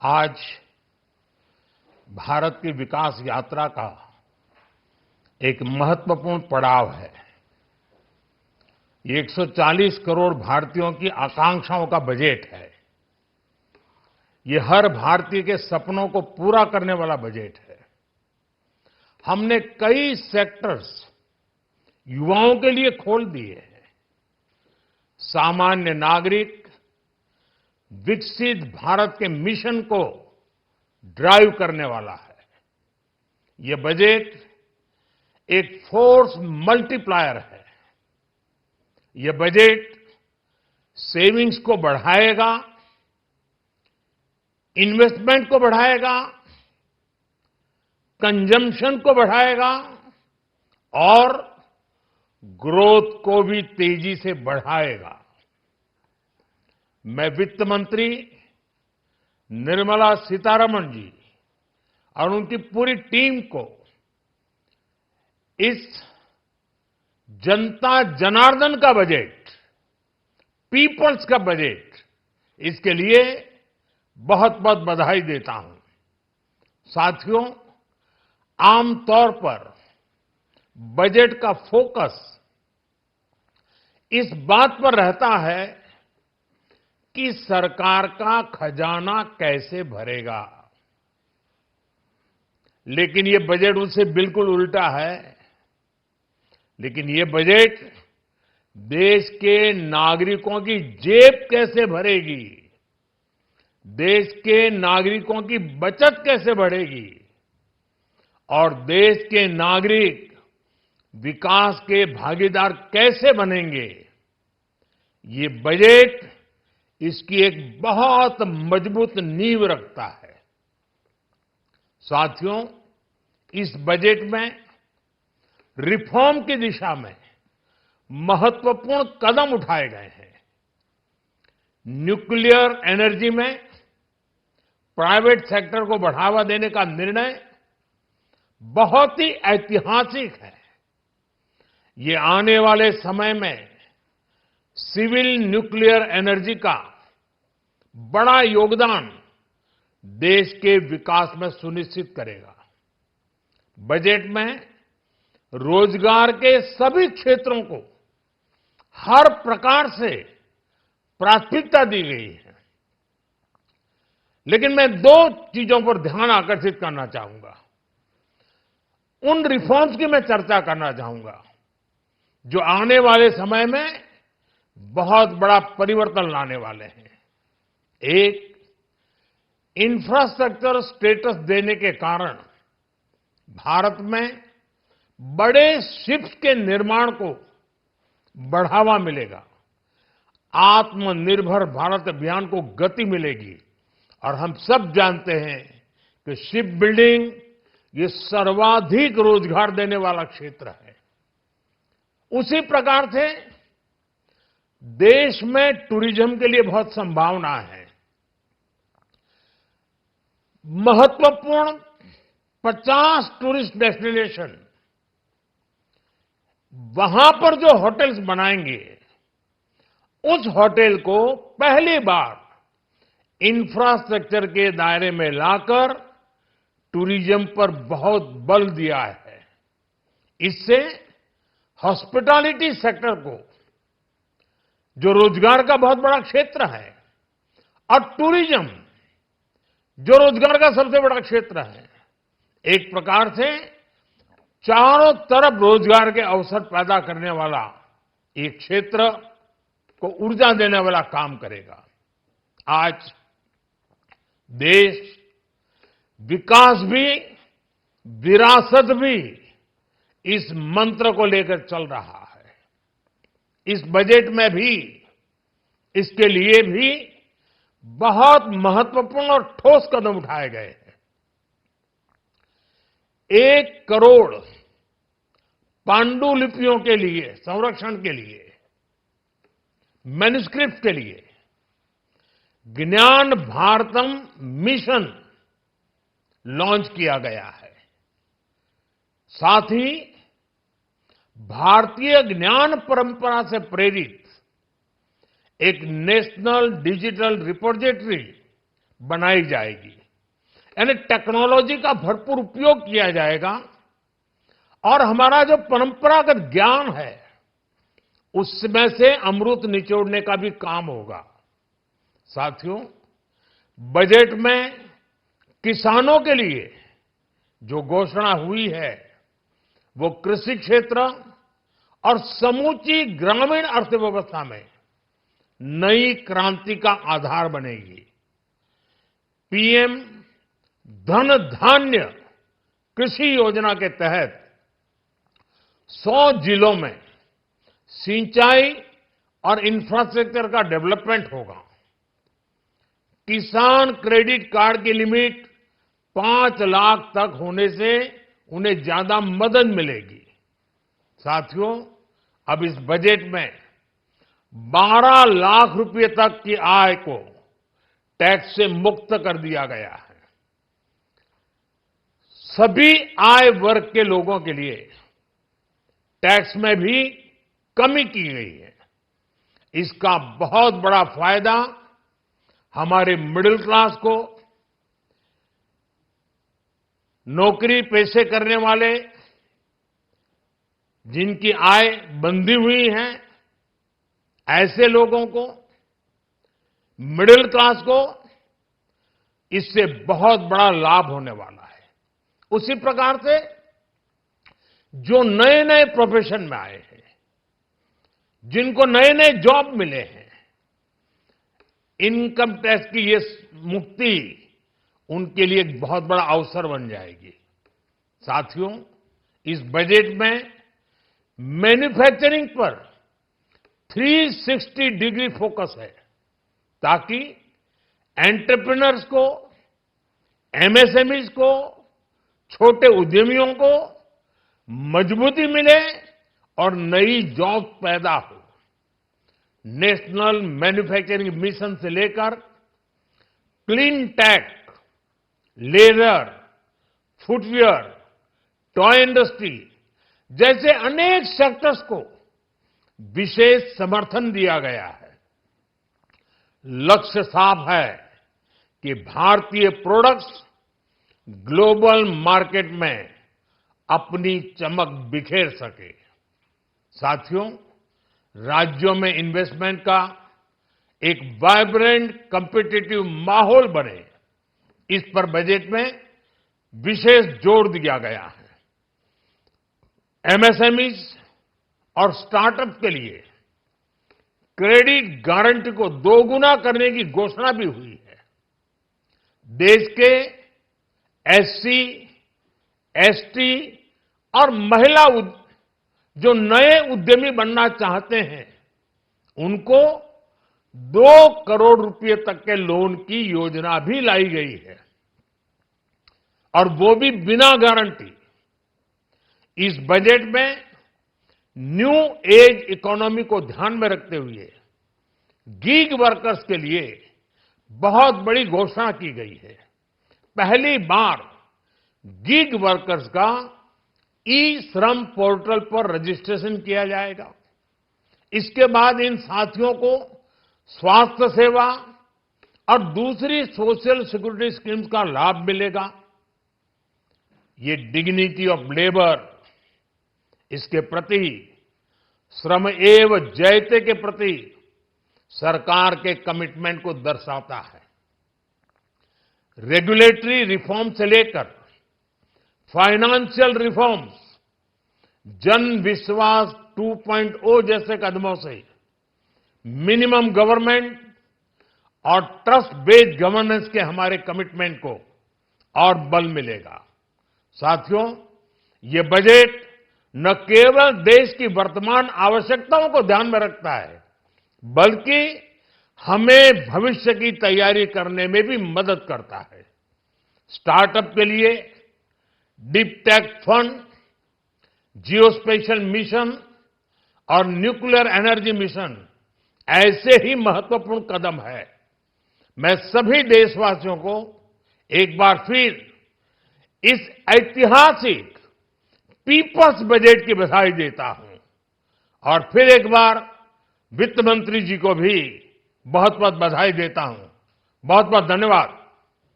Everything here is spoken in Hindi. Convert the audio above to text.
आज भारत की विकास यात्रा का एक महत्वपूर्ण पड़ाव है। ये 140 करोड़ भारतीयों की आकांक्षाओं का बजट है। ये हर भारतीय के सपनों को पूरा करने वाला बजट है। हमने कई सेक्टर्स युवाओं के लिए खोल दिए हैं। सामान्य नागरिक विकसित भारत के मिशन को ड्राइव करने वाला है। ये बजट एक फोर्स मल्टीप्लायर है। ये बजट सेविंग्स को बढ़ाएगा, इन्वेस्टमेंट को बढ़ाएगा, कंजम्पशन को बढ़ाएगा और ग्रोथ को भी तेजी से बढ़ाएगा। मैं वित्त मंत्री निर्मला सीतारमण जी और उनकी पूरी टीम को इस जनता जनार्दन का बजट, पीपल्स का बजट, इसके लिए बहुत बहुत बधाई देता हूं। साथियों, आमतौर पर बजट का फोकस इस बात पर रहता है कि सरकार का खजाना कैसे भरेगा, लेकिन ये बजट उससे बिल्कुल उल्टा है। लेकिन ये बजट देश के नागरिकों की जेब कैसे भरेगी, देश के नागरिकों की बचत कैसे बढ़ेगी और देश के नागरिक विकास के भागीदार कैसे बनेंगे, ये बजट इसकी एक बहुत मजबूत नींव रखता है। साथियों, इस बजट में रिफॉर्म की दिशा में महत्वपूर्ण कदम उठाए गए हैं। न्यूक्लियर एनर्जी में प्राइवेट सेक्टर को बढ़ावा देने का निर्णय बहुत ही ऐतिहासिक है। ये आने वाले समय में सिविल न्यूक्लियर एनर्जी का बड़ा योगदान देश के विकास में सुनिश्चित करेगा। बजट में रोजगार के सभी क्षेत्रों को हर प्रकार से प्राथमिकता दी गई है। लेकिन मैं दो चीजों पर ध्यान आकर्षित करना चाहूंगा। उन रिफॉर्म्स की मैं चर्चा करना चाहूंगा जो आने वाले समय में बहुत बड़ा परिवर्तन लाने वाले हैं। एक, इंफ्रास्ट्रक्चर स्टेटस देने के कारण भारत में बड़े शिप्स के निर्माण को बढ़ावा मिलेगा। आत्मनिर्भर भारत अभियान को गति मिलेगी और हम सब जानते हैं कि शिप बिल्डिंग ये सर्वाधिक रोजगार देने वाला क्षेत्र है। उसी प्रकार से देश में टूरिज्म के लिए बहुत संभावना है। महत्वपूर्ण 50 टूरिस्ट डेस्टिनेशन, वहां पर जो होटल्स बनाएंगे, उस होटल को पहली बार इंफ्रास्ट्रक्चर के दायरे में लाकर टूरिज्म पर बहुत बल दिया है। इससे हॉस्पिटैलिटी सेक्टर को, जो रोजगार का बहुत बड़ा क्षेत्र है, और टूरिज्म जो रोजगार का सबसे बड़ा क्षेत्र है, एक प्रकार से चारों तरफ रोजगार के अवसर पैदा करने वाला एक क्षेत्र को ऊर्जा देने वाला काम करेगा। आज देश विकास भी, विरासत भी, इस मंत्र को लेकर चल रहा है। इस बजट में भी इसके लिए भी बहुत महत्वपूर्ण और ठोस कदम उठाए गए हैं। 1 करोड़ पांडुलिपियों के लिए संरक्षण के लिए, मैन्युस्क्रिप्ट के लिए ज्ञान भारतम मिशन लॉन्च किया गया है। साथ ही भारतीय ज्ञान परंपरा से प्रेरित एक नेशनल डिजिटल रिपोजिटरी बनाई जाएगी, यानी टेक्नोलॉजी का भरपूर उपयोग किया जाएगा और हमारा जो परंपरागत ज्ञान है उसमें से अमृत निचोड़ने का भी काम होगा। साथियों, बजट में किसानों के लिए जो घोषणा हुई है वो कृषि क्षेत्र और समूची ग्रामीण अर्थव्यवस्था में नई क्रांति का आधार बनेगी। पीएम धन धान्य कृषि योजना के तहत 100 जिलों में सिंचाई और इंफ्रास्ट्रक्चर का डेवलपमेंट होगा। किसान क्रेडिट कार्ड की लिमिट 5 लाख तक होने से उन्हें ज्यादा मदद मिलेगी। साथियों, अब इस बजट में 12 लाख रुपए तक की आय को टैक्स से मुक्त कर दिया गया है। सभी आय वर्ग के लोगों के लिए टैक्स में भी कमी की गई है। इसका बहुत बड़ा फायदा हमारे मिडिल क्लास को, नौकरी पेशे करने वाले जिनकी आय बंधी हुई है ऐसे लोगों को, मिडिल क्लास को इससे बहुत बड़ा लाभ होने वाला है। उसी प्रकार से जो नए नए प्रोफेशन में आए हैं, जिनको नए नए जॉब मिले हैं, इनकम टैक्स की ये मुक्ति उनके लिए एक बहुत बड़ा अवसर बन जाएगी। साथियों, इस बजट में मैन्युफैक्चरिंग पर 360 डिग्री फोकस है ताकि एंटरप्रेन्योर्स को, एमएसएमईज को, छोटे उद्यमियों को मजबूती मिले और नई जॉब पैदा हो। नेशनल मैन्युफैक्चरिंग मिशन से लेकर clean tech, leather, footwear, toy industry जैसे अनेक सेक्टर्स को विशेष समर्थन दिया गया है। लक्ष्य साफ है कि भारतीय प्रोडक्ट्स ग्लोबल मार्केट में अपनी चमक बिखेर सके। साथियों, राज्यों में इन्वेस्टमेंट का एक वाइब्रेंट कॉम्पिटिटिव माहौल बने, इस पर बजट में विशेष जोर दिया गया है। एमएसएमईज और स्टार्टअप के लिए क्रेडिट गारंटी को दोगुना करने की घोषणा भी हुई है। देश के एससी, एसटी और महिला जो नए उद्यमी बनना चाहते हैं उनको 2 करोड़ रुपए तक के लोन की योजना भी लाई गई है और वो भी बिना गारंटी। इस बजट में न्यू एज इकोनॉमी को ध्यान में रखते हुए गीग वर्कर्स के लिए बहुत बड़ी घोषणा की गई है। पहली बार गीग वर्कर्स का ई श्रम पोर्टल पर रजिस्ट्रेशन किया जाएगा। इसके बाद इन साथियों को स्वास्थ्य सेवा और दूसरी सोशल सिक्योरिटी स्कीम्स का लाभ मिलेगा। ये डिग्निटी ऑफ लेबर, इसके प्रति श्रम एव जयते के प्रति सरकार के कमिटमेंट को दर्शाता है। रेगुलेटरी रिफॉर्म से लेकर फाइनेंशियल रिफॉर्म्स, जन विश्वास 2.0 जैसे कदमों से मिनिमम गवर्नमेंट और ट्रस्ट बेस्ड गवर्नेंस के हमारे कमिटमेंट को और बल मिलेगा। साथियों, ये बजट न केवल देश की वर्तमान आवश्यकताओं को ध्यान में रखता है बल्कि हमें भविष्य की तैयारी करने में भी मदद करता है। स्टार्टअप के लिए deep tech fund, geospatial mission और न्यूक्लियर एनर्जी मिशन ऐसे ही महत्वपूर्ण कदम है। मैं सभी देशवासियों को एक बार फिर इस ऐतिहासिक पीपल्स बजट की बधाई देता हूं और फिर एक बार वित्त मंत्री जी को भी बहुत बहुत बधाई देता हूं। बहुत बहुत धन्यवाद।